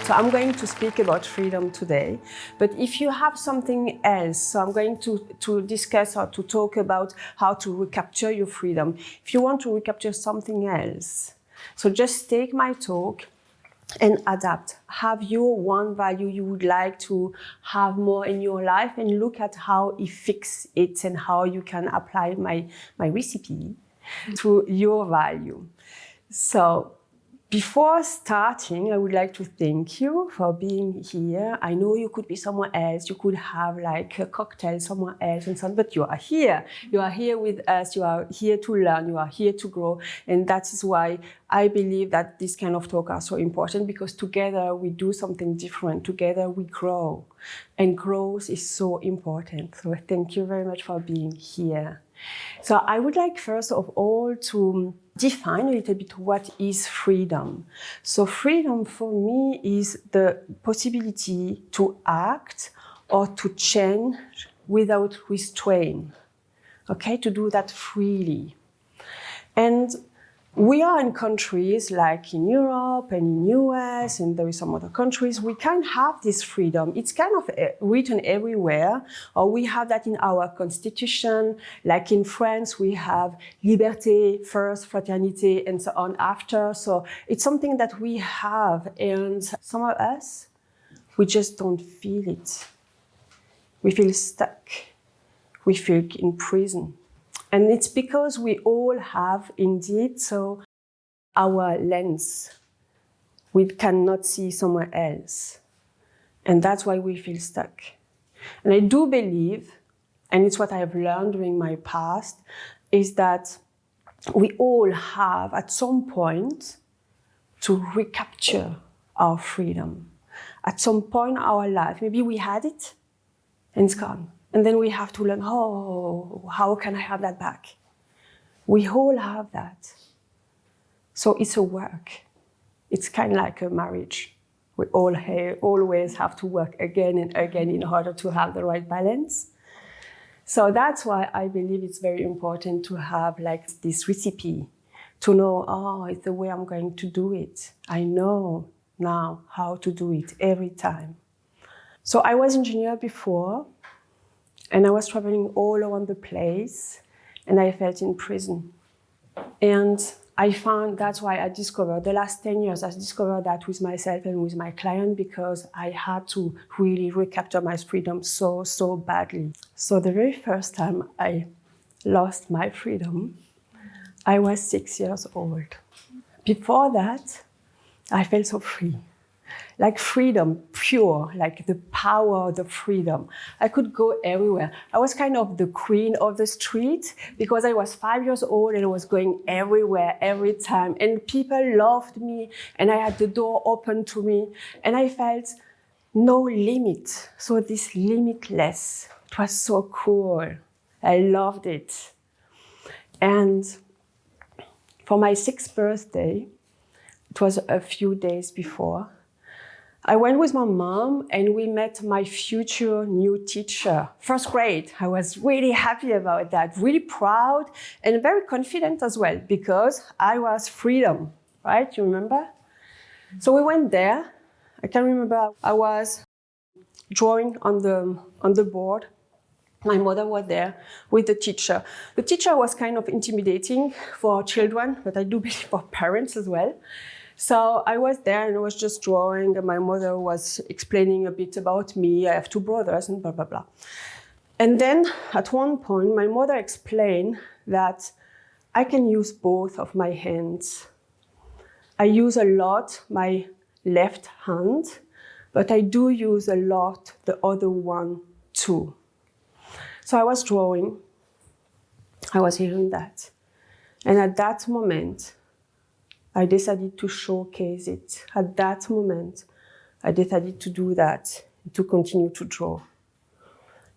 So I'm going to speak about freedom today, but if you have something else, so I'm going to discuss or to talk about how to recapture your freedom. If you want to recapture something else, so just take my talk and adapt. Have your one value you would like to have more in your life and look at how it fixes it and how you can apply my recipe to your value. So before starting, I would like to thank you for being here. I know you could be somewhere else. You could have like a cocktail somewhere else and so on, but you are here. You are here with us. You are here to learn. You are here to grow. And that is why I believe that this kind of talk are so important, because together we do something different. Together we grow. And growth is so important. So thank you very much for being here. So I would like first of all to define a little bit what is freedom. So freedom for me is the possibility to act or to change without restraint. Okay, to do that freely. And we are in countries like in Europe and in US, and there is some other countries, we can have this freedom. It's kind of written everywhere, or we have that in our constitution. Like in France, we have liberté first, fraternité, and so on after. So it's something that we have, and some of us, we just don't feel it. We feel stuck. We feel in prison. And it's because we all have indeed, so our lens, we cannot see somewhere else. And that's why we feel stuck. And I do believe, and it's what I have learned during my past, is that we all have at some point to recapture our freedom. At some point in our life, maybe we had it and it's gone. And then we have to learn, oh, how can I have that back? We all have that. So it's a work. It's kind of like a marriage. We all always have to work again and again in order to have the right balance. So that's why I believe it's very important to have like this recipe, to know, oh, it's the way I'm going to do it. I know now how to do it every time. So I was an engineer before, and I was traveling all around the place, and I felt in prison. And I found that's why I discovered, the last 10 years, I discovered that with myself and with my client, because I had to really recapture my freedom so badly. So the very first time I lost my freedom, I was 6 years old. Before that, I felt so free. Like freedom, pure, like the power of the freedom. I could go everywhere. I was kind of the queen of the street because I was 5 years old and I was going everywhere, every time. And people loved me and I had the door open to me and I felt no limit. So this limitless, it was so cool. I loved it. And for my 6th birthday, it was a few days before, I went with my mom and we met my future new teacher, 1st grade. I was really happy about that, really proud and very confident as well, because I was freedom, right? You remember? So we went there. I can remember I was drawing on the board. My mother was there with the teacher. The teacher was kind of intimidating for children, but I do believe for parents as well. So I was there and I was just drawing, and my mother was explaining a bit about me. I have 2 brothers and blah, blah, blah. And then at one point, my mother explained that I can use both of my hands. I use a lot my left hand, but I do use a lot the other one too. So I was drawing, I was hearing that. And at that moment, I decided to showcase it. At that moment, I decided to do that, to continue to draw.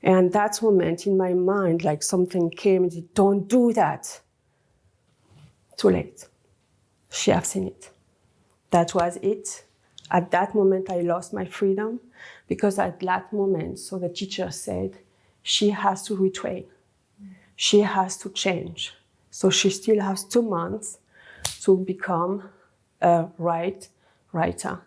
And that moment in my mind, like something came and said, don't do that. Too late. She have seen it. That was it. At that moment, I lost my freedom, because at that moment, so the teacher said, she has to retrain. She has to change. So she still has 2 months to become a writer.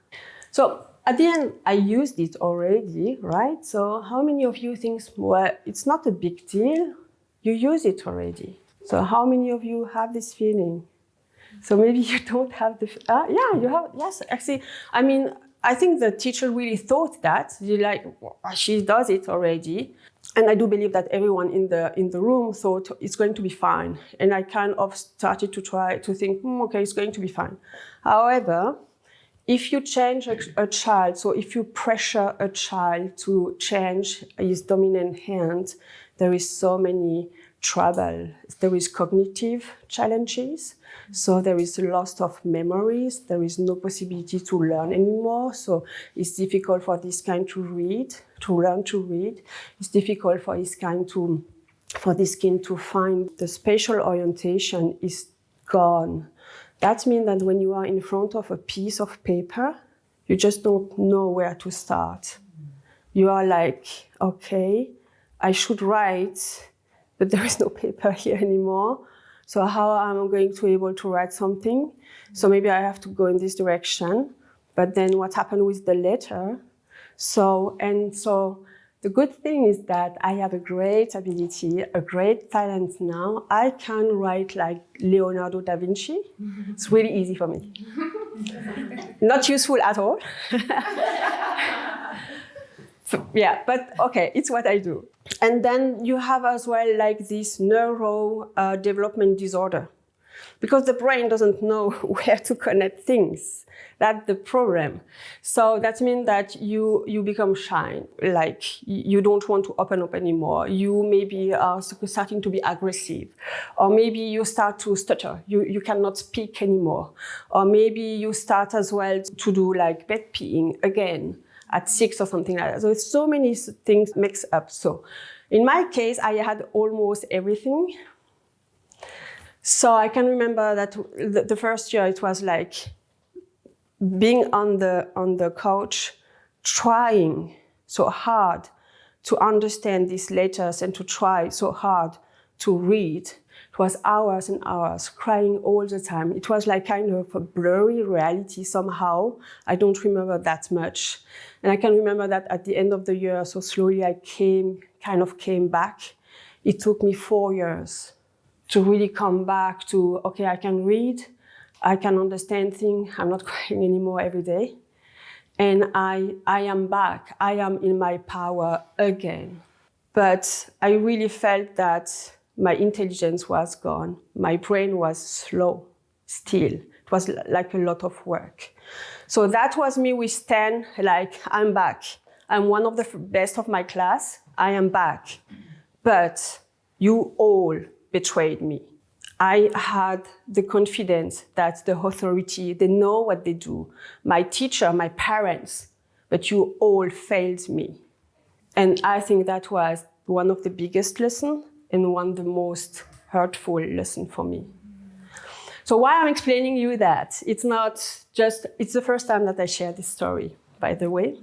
So at the end, I used it already, right? So how many of you think, well, it's not a big deal? You use it already. So how many of you have this feeling? So maybe you don't have the, yeah, you have, yes, actually, I mean, I think the teacher really thought that, she does it already. And I do believe that everyone in the room thought it's going to be fine. And I kind of started to try to think, okay, it's going to be fine. However, if you change a child, so if you pressure a child to change his dominant hand, there is so many trouble. There is cognitive challenges. So there is a loss of memories. There is no possibility to learn anymore. So it's difficult for this kind to learn to read. It's difficult for this kind for this kid to find the spatial orientation is gone. That means that when you are in front of a piece of paper, you just don't know where to start. You are like, okay, I should write, but there is no paper here anymore. So how am I going to be able to write something? So maybe I have to go in this direction. But then what happened with the letter? So the good thing is that I have a great ability, a great talent now. I can write like Leonardo da Vinci. It's really easy for me. Not useful at all. So, yeah, but okay, it's what I do. And then you have as well like this neuro development disorder, because the brain doesn't know where to connect things. That's the problem. So that means that you become shy, like you don't want to open up anymore. You maybe are starting to be aggressive, or maybe you start to stutter. You cannot speak anymore, or maybe you start as well to do like bed peeing again at 6 or something like that. So it's so many things mix up. So in my case, I had almost everything. So I can remember that the first year it was like being on the couch, trying so hard to understand these letters and to try so hard to read. It was hours and hours, crying all the time. It was like kind of a blurry reality somehow. I don't remember that much. And I can remember that at the end of the year, so slowly I came back. It took me 4 years to really come back to, okay, I can read, I can understand things, I'm not crying anymore every day. And I am back, I am in my power again. But I really felt that my intelligence was gone. My brain was slow still. It was like a lot of work. So that was me with 10, like, I'm back. I'm one of the best of my class. I am back. But you all betrayed me. I had the confidence that the authority, they know what they do. My teacher, my parents, but you all failed me. And I think that was one of the biggest lessons and one of the most hurtful lessons for me. So why I'm explaining you that, it's the first time that I share this story, by the way.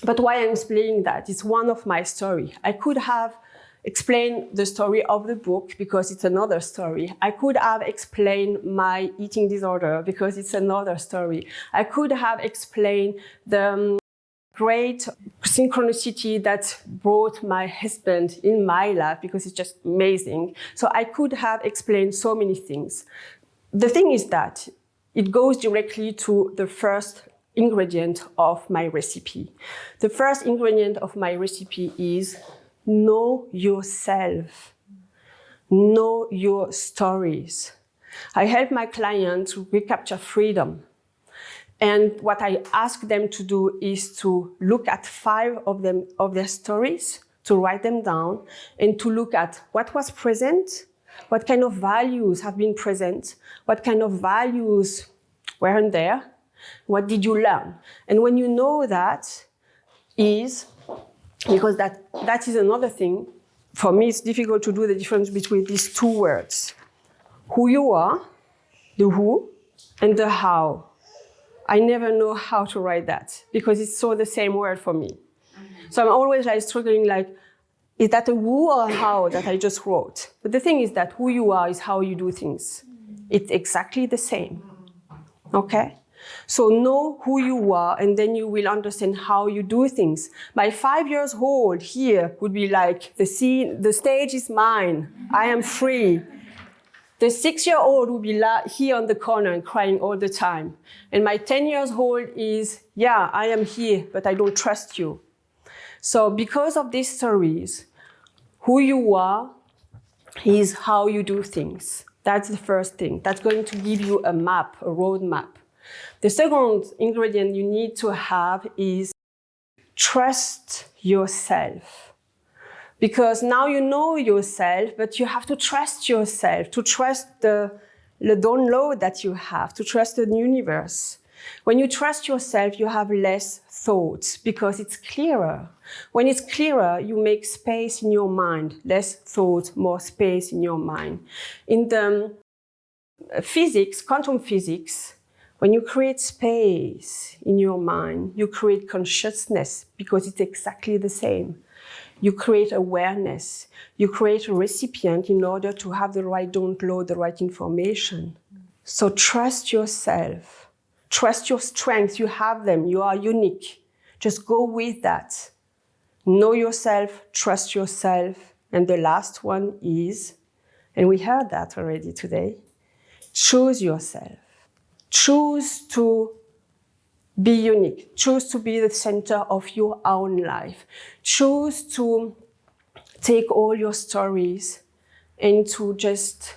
But why I'm explaining that, it's one of my stories. I could have explained the story of the book because it's another story. I could have explained my eating disorder because it's another story. I could have explained the great synchronicity that brought my husband in my life because it's just amazing. So I could have explained so many things. The thing is that it goes directly to the first ingredient of my recipe. The first ingredient of my recipe is know yourself. Know your stories. I help my clients to recapture freedom. And what I ask them to do is to look at 5 of their stories, to write them down, and to look at what was present, what kind of values have been present, what kind of values weren't there, what did you learn. And when you know that is, because that is another thing, for me it's difficult to do the difference between these 2 words. Who you are, the who, and the how. I never know how to write that because it's so the same word for me. So I'm always like struggling like, is that a who or a how that I just wrote? But the thing is that who you are is how you do things. It's exactly the same, okay? So know who you are, and then you will understand how you do things. My 5 years old here would be like, the stage is mine. I am free. The 6-year-old would be here on the corner and crying all the time. And my 10 years old is, yeah, I am here, but I don't trust you. So because of these stories, who you are is how you do things. That's the first thing. That's going to give you a map, a road map. The second ingredient you need to have is trust yourself. Because now you know yourself, but you have to trust yourself, to trust the download that you have, to trust the universe. When you trust yourself, you have less thoughts because it's clearer. When it's clearer, you make space in your mind, less thoughts, more space in your mind. In the physics, quantum physics, when you create space in your mind, you create consciousness because it's exactly the same. You create awareness. You create a recipient in order to have the right download, the right information. So trust yourself. Trust your strengths. You have them. You are unique. Just go with that. Know yourself, trust yourself. And the last one is, and we heard that already today, choose yourself. Choose to be unique. Choose to be the center of your own life. Choose to take all your stories and to just,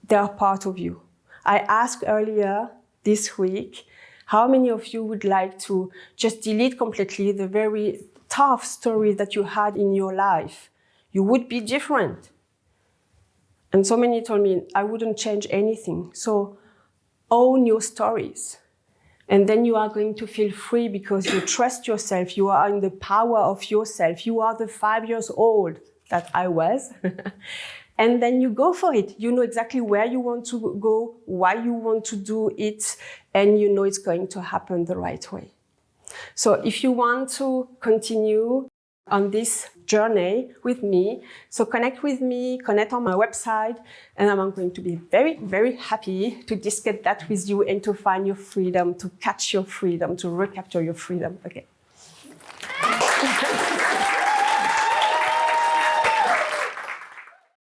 they are part of you. I asked earlier this week, how many of you would like to just delete completely the very tough stories that you had in your life? You would be different. And so many told me, I wouldn't change anything. So own your stories. And then you are going to feel free because you trust yourself. You are in the power of yourself. You are the 5 years old that I was. And then you go for it. You know exactly where you want to go, why you want to do it, and you know it's going to happen the right way. So if you want to continue on this journey with me, so connect with me, connect on my website, and I'm going to be very, very happy to discuss that with you and to find your freedom, to catch your freedom, to recapture your freedom. Okay.